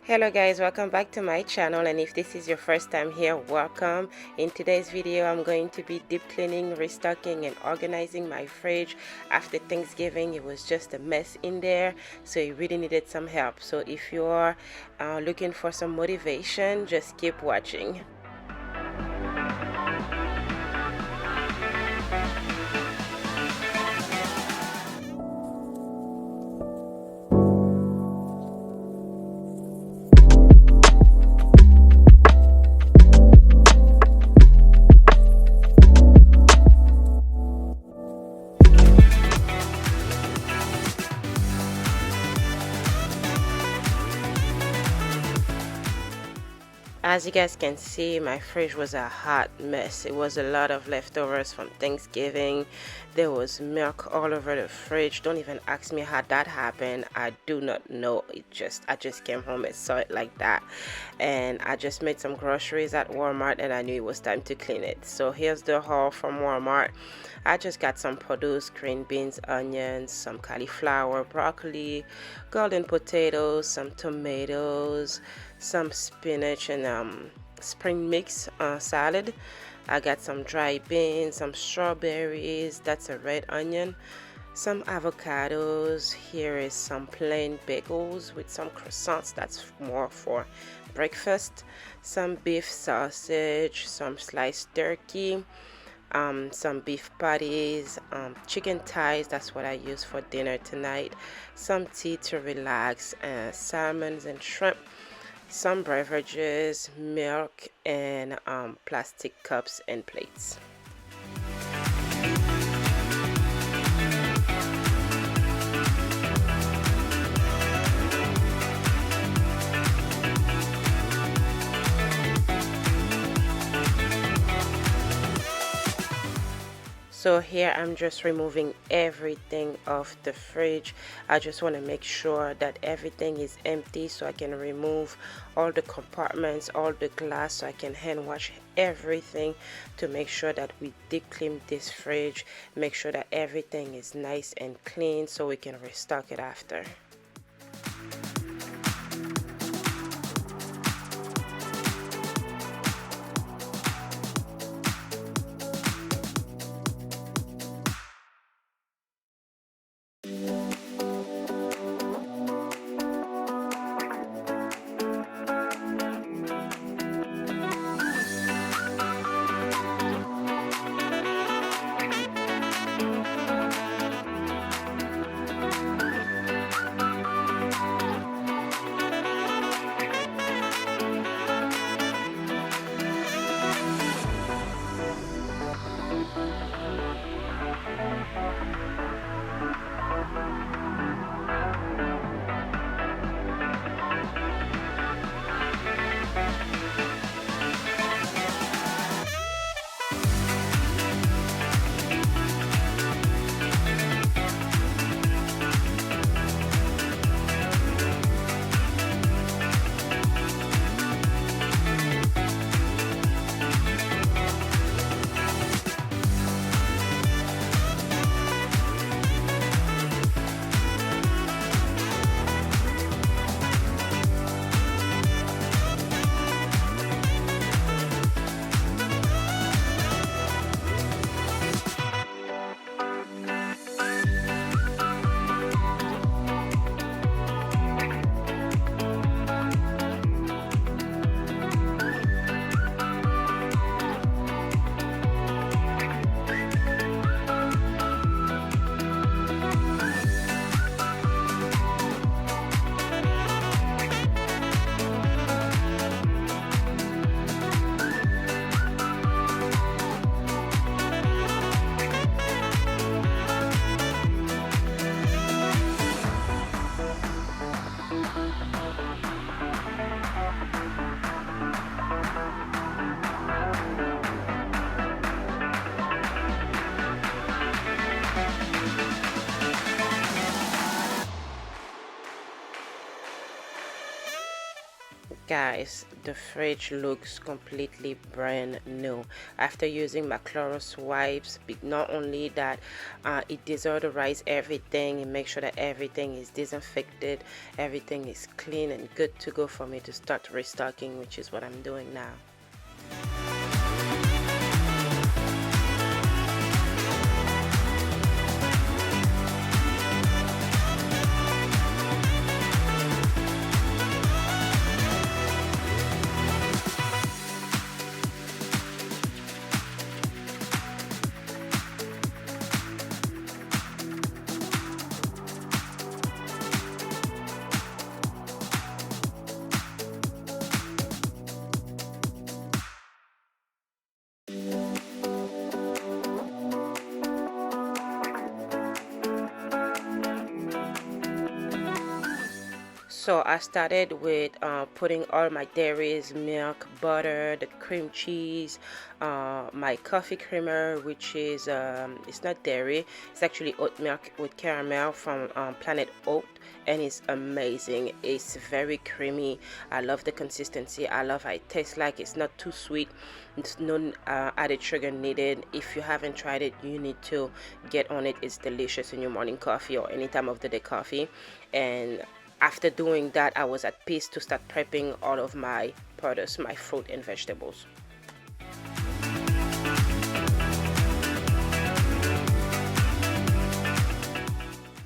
Hello guys, welcome back to my channel, and if this is your first time here, welcome. In today's video I'm going to be deep cleaning, restocking and organizing my fridge. After Thanksgiving it was just a mess in there, so it really needed some help. So if you're looking for some motivation, just keep watching. As you guys can see, my fridge was a hot mess. It was a lot of leftovers from Thanksgiving. There was milk all over the fridge. Don't even ask me how that happened. I do not know. I just came home and saw it like that. And I just made some groceries at Walmart and I knew it was time to clean it. So here's the haul from Walmart. I just got some produce, green beans, onions, some cauliflower, broccoli, golden potatoes, some tomatoes, some spinach and spring mix salad. I got some dry beans, some strawberries, that's a red onion, some avocados. Here is some plain bagels with some croissants, that's more for breakfast, some beef sausage, some sliced turkey, some beef patties, chicken thighs, that's what I use for dinner tonight, some tea to relax, salmons and shrimp, some beverages, milk, and plastic cups and plates. So here I'm just removing everything off the fridge. I just want to make sure that everything is empty so I can remove all the compartments, all the glass, so I can hand wash everything to make sure that we deep clean this fridge, make sure that everything is nice and clean so we can restock it after. Guys, the fridge looks completely brand new after using my Clorox wipes. Not only that, it deodorizes everything and makes sure that everything is disinfected, everything is clean and good to go for me to start restocking, which is what I'm doing now. So I started with putting all my dairies, milk, butter, the cream cheese, my coffee creamer, which is it's not dairy, it's actually oat milk with caramel from Planet Oat, and it's amazing. It's very creamy. I love the consistency. I love how it tastes like. It's not too sweet. It's no added sugar needed. If you haven't tried it, you need to get on it. It's delicious in your morning coffee or any time of the day coffee. And after doing that, I was at peace to start prepping all of my produce, my fruit and vegetables.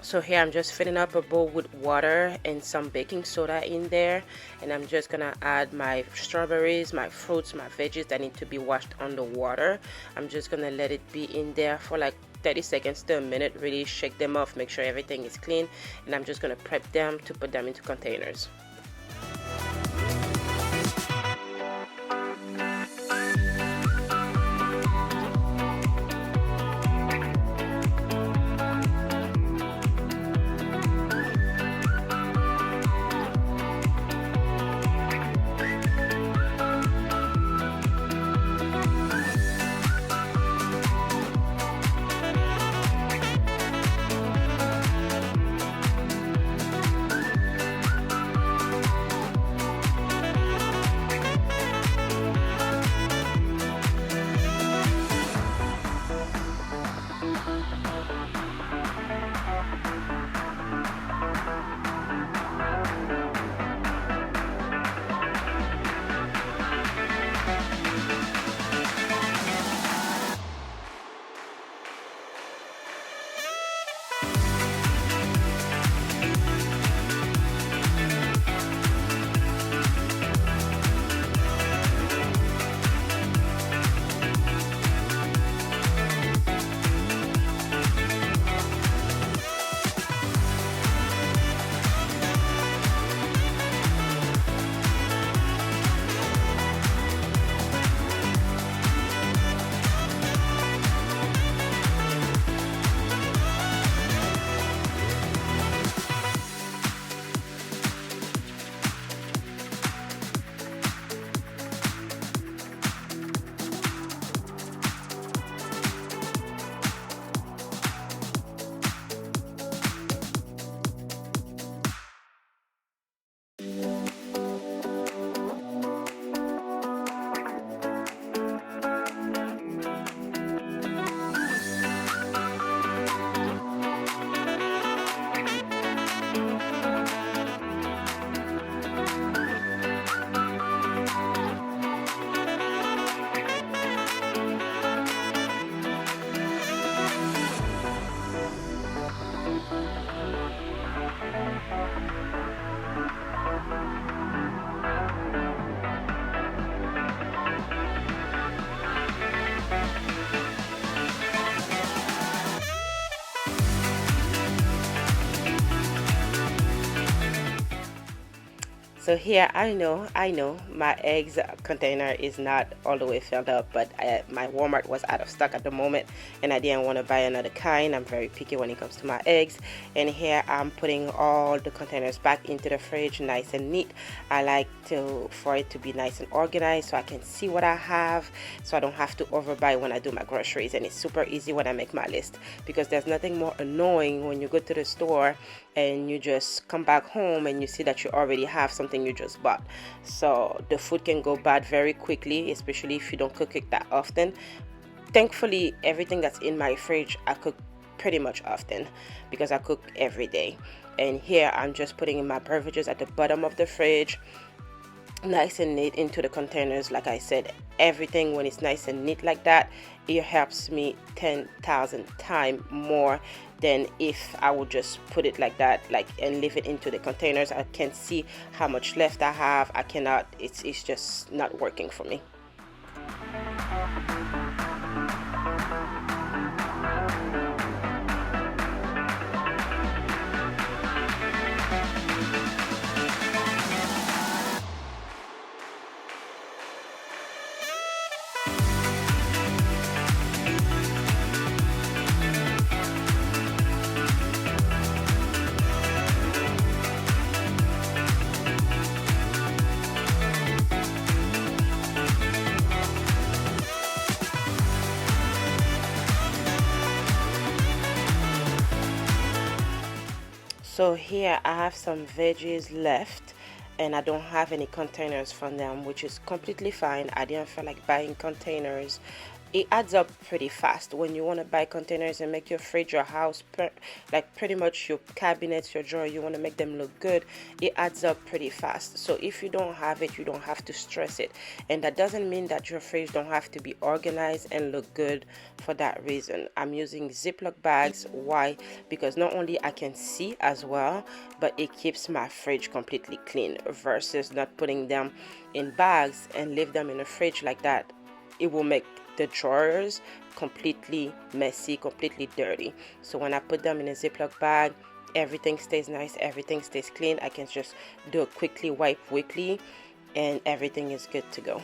So here I'm just filling up a bowl with water and some baking soda in there, and I'm just gonna add my strawberries, my fruits, my veggies that need to be washed under water. I'm just gonna let it be in there for like 30 seconds to a minute, really shake them off, make sure everything is clean, and I'm just gonna prep them to put them into containers. So here I know my eggs container is not all the way filled up, but my Walmart was out of stock at the moment and I didn't want to buy another kind. I'm very picky when it comes to my eggs. And here I'm putting all the containers back into the fridge nice and neat. I like for it to be nice and organized so I can see what I have, so I don't have to overbuy when I do my groceries. And it's super easy when I make my list, because there's nothing more annoying when you go to the store and you just come back home and you see that you already have something you just bought. So the food can go bad very quickly, especially if you don't cook it that often. Thankfully, everything that's in my fridge I cook pretty much often because I cook every day. And here I'm just putting in my beverages at the bottom of the fridge, nice and neat, into the containers. Like I said, everything, when it's nice and neat like that, it helps me 10,000 times more than if I would just put it like that, like, and leave it into the containers. I can see how much left I have. I cannot, it's just not working for me. So here I have some veggies left and I don't have any containers from them, which is completely fine. I didn't feel like buying containers. It adds up pretty fast when you want to buy containers and make your fridge, your house, like pretty much your cabinets, your drawer, you want to make them look good. It adds up pretty fast. So if you don't have it, you don't have to stress it. And that doesn't mean that your fridge don't have to be organized and look good for that reason. I'm using Ziploc bags. Why? Because not only I can see as well, but it keeps my fridge completely clean versus not putting them in bags and leave them in the fridge like that. It will make the drawers completely messy, completely dirty. So when I put them in a Ziploc bag, everything stays nice, everything stays clean. I can just do a quickly wipe weekly and everything is good to go.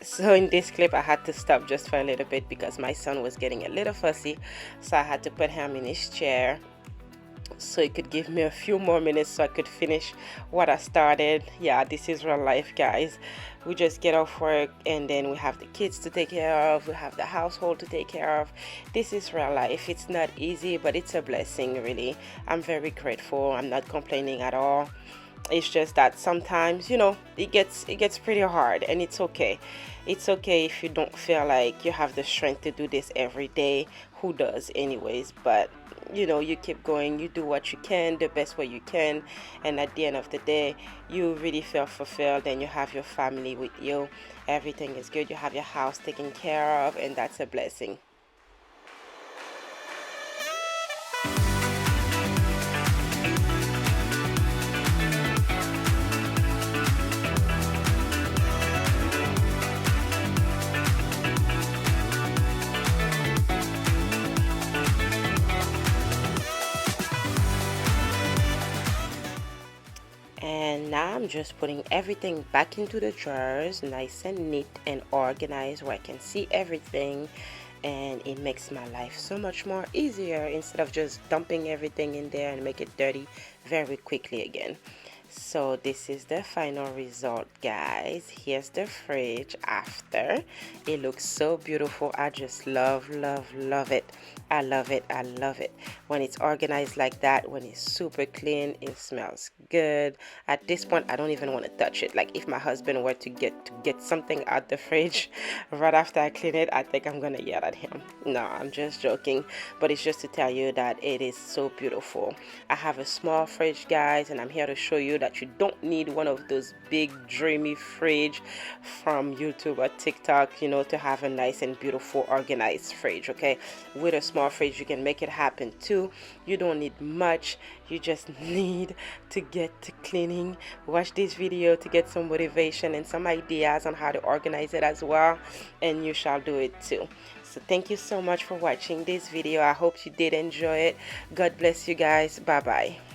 So in this clip I had to stop just for a little bit because my son was getting a little fussy, so I had to put him in his chair so it could give me a few more minutes so I could finish what I started. Yeah, this is real life, guys. We just get off work and then we have the kids to take care of, we have the household to take care of. This is real life. It's not easy, but it's a blessing, really. I'm very grateful. I'm not complaining at all. It's just that sometimes, you know, it gets pretty hard, and it's okay. It's okay if you don't feel like you have the strength to do this every day. Who does anyways? But you know, you keep going, you do what you can the best way you can, and at the end of the day you really feel fulfilled and you have your family with you. Everything is good. You have your house taken care of, and that's a blessing. And now I'm just putting everything back into the drawers, nice and neat and organized, where I can see everything, and it makes my life so much more easier instead of just dumping everything in there and make it dirty very quickly again. So this is the final result, guys. Here's the fridge after. It looks so beautiful. I just love it. I love it. I love it when it's organized like that. When it's super clean, it smells good. At this point I don't even want to touch it. Like if my husband were to get something out the fridge right after I clean it, I think I'm gonna yell at him. No, I'm just joking, but it's just to tell you that it is so beautiful. I have a small fridge, guys, and I'm here to show you that you don't need one of those big dreamy fridge from YouTube or TikTok, you know, to have a nice and beautiful organized fridge. Okay, with a small fridge you can make it happen too. You don't need much, you just need to get to cleaning. Watch this video to get some motivation and some ideas on how to organize it as well, and you shall do it too. So thank you so much for watching this video. I hope you did enjoy it. God bless you guys. Bye bye.